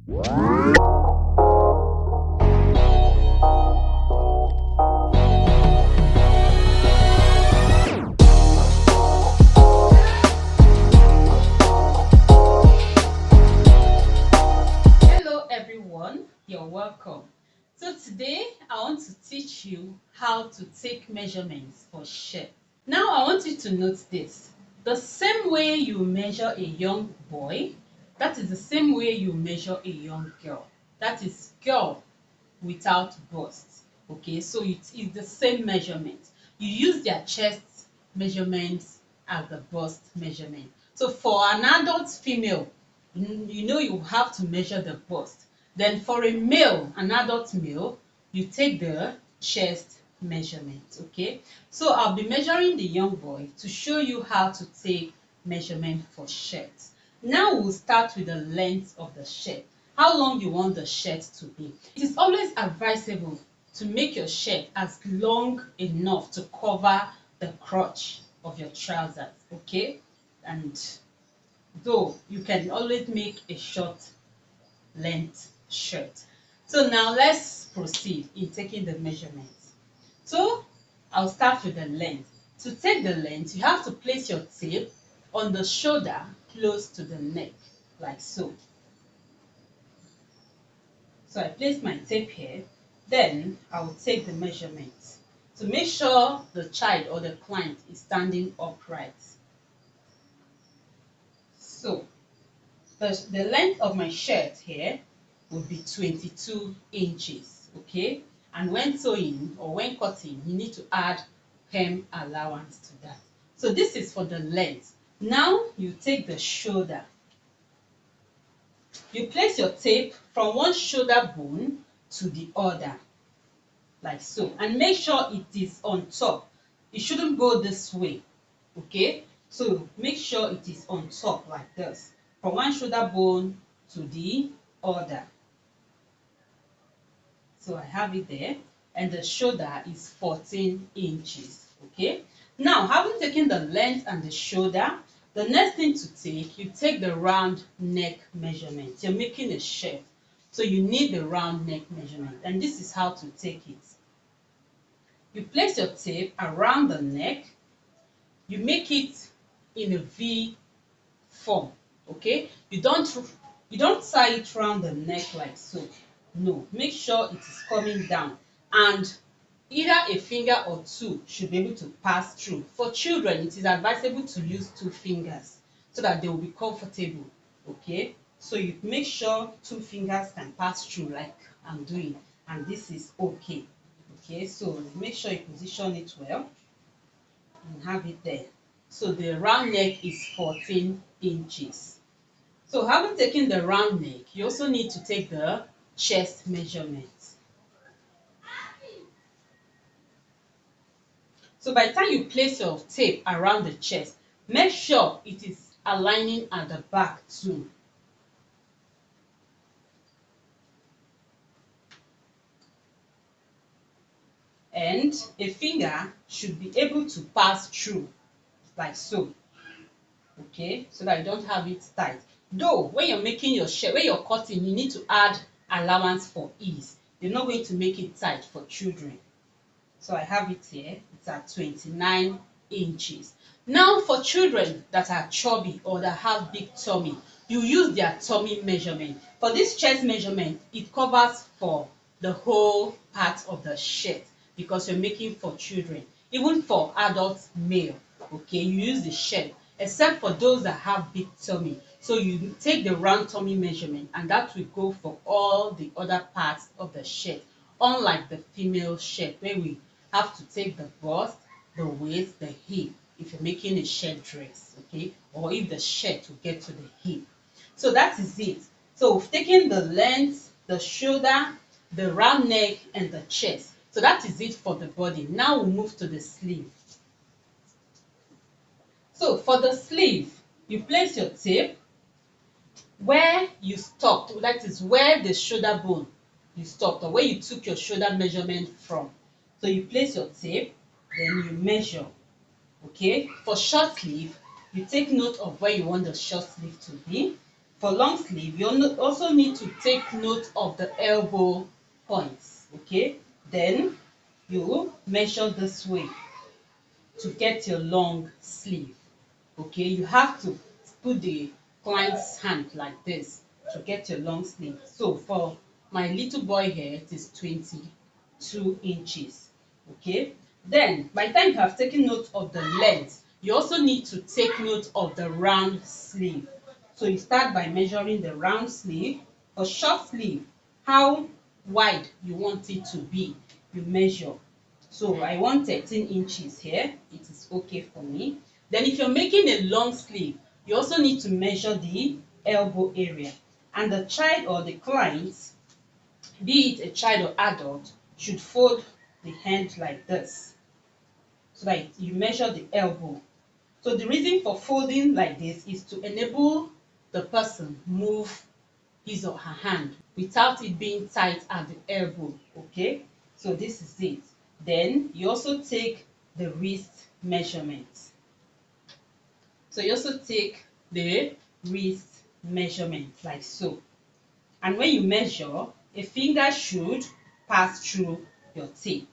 Hello everyone, you're welcome. So today I want to teach you how to take measurements for shirt. Now I want you to note this. The same way you measure a young boy, that is the same way you measure a young girl. That is girl without bust. Okay, so it is the same measurement. You use their chest measurements as the bust measurement. So for an adult female, you know you have to measure the bust. Then for a male, an adult male, you take the chest measurement. Okay, so I'll be measuring the young boy to show you how to take measurement for shirt. Now we'll start with the length of the shirt. How long you want the shirt to be. It is always advisable to make your shirt as long enough to cover the crotch of your trousers. Okay, and though you can always make a short length shirt. So now let's proceed in taking the measurements. So I'll start with the length. To take the length, you have to place your tape on the shoulder close to the neck, like so. So I place my tape here, then I will take the measurements to make sure the child or the client is standing upright. So the length of my shirt here would be 22 inches. Okay, and when sewing or when cutting, you need to add hem allowance to that. So this is for the length. Now you take the shoulder. You place your tape from one shoulder bone to the other, like so, and make sure it is on top. It shouldn't go this way. Okay, so make sure it is on top like this, from one shoulder bone to the other. So I have it there, and the shoulder is 14 inches. Okay, now having taken the length and the shoulder, the next thing to take, you take the round neck measurement. You're making a shirt, so you need the round neck measurement, and this is how to take it. You place your tape around the neck, you make it in a V form. Okay, you don't tie it around the neck like so. No, make sure it is coming down, and either a finger or two should be able to pass through. For children, it is advisable to use two fingers so that they will be comfortable. Okay, so you make sure two fingers can pass through like I'm doing, and this is okay. Okay, so make sure you position it well and have it there. So the round neck is 14 inches. So having taken the round neck, you also need to take the chest measurement. So by the time you place your tape around the chest, make sure it is aligning at the back too. And a finger should be able to pass through like so. Okay, so that you don't have it tight. Though when you're making your shirt, when you're cutting, you need to add allowance for ease. You're not going to make it tight for children. So I have it here. It's at 29 inches. Now for children that are chubby or that have big tummy, you use their tummy measurement. For this chest measurement, it covers for the whole part of the shirt because you're making for children. Even for adult male, okay, you use the shirt, except for those that have big tummy. So you take the round tummy measurement, and that will go for all the other parts of the shirt. Unlike the female shirt, where we have to take the bust, the waist, the hip, if you're making a shirt dress, okay, or if the shirt will get to the hip. So that is it. So we've taken the length, the shoulder, the round neck, and the chest. So that is it for the body. Now we'll move to the sleeve. So for the sleeve, you place your tape where you stopped, that is where the shoulder bone you stopped, or where you took your shoulder measurement from. So you place your tape, then you measure. Okay, for short sleeve, you take note of where you want the short sleeve to be. for long sleeve, you also need to take note of the elbow points. Okay, then you measure this way to get your long sleeve. Okay, you have to put the client's hand like this to get your long sleeve. So for my little boy here, it is 22 inches. Okay, then by the time you have taken note of the length, you also need to take note of the round sleeve. So you start by measuring the round sleeve. For short sleeve, how wide you want it to be, you measure. So I want 13 inches here. It is okay for me. Then if you're making a long sleeve, you also need to measure the elbow area. And the child or the client, be it a child or adult, should fold the hand like this so that you measure the elbow. So the reason for folding like this is to enable the person move his or her hand without it being tight at the elbow. Okay, so this is it. Then you also take the wrist measurement. So you also take the wrist measurement like so. And when you measure, a finger should pass through your tape.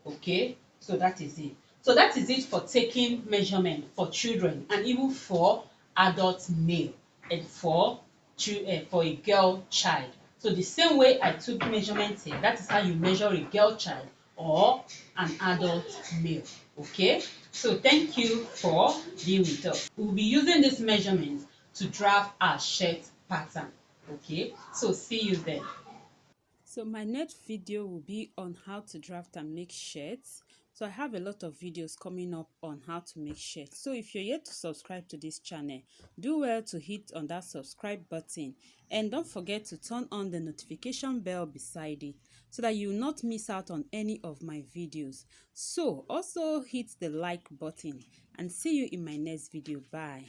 Okay, so that is it. So that is it for taking measurement for children and even for adult male and for a girl child. So the same way I took measurements here, that is how you measure a girl child or an adult male. Okay, so thank you for being with us. We'll be using this measurement to draft our shirt pattern. Okay, so see you then. So my next video will be on how to draft and make shirts. So I have a lot of videos coming up on how to make shirts. So if you're yet to subscribe to this channel, do well to hit on that subscribe button and don't forget to turn on the notification bell beside it so that you will not miss out on any of my videos. So also hit the like button and see you in my next video. Bye.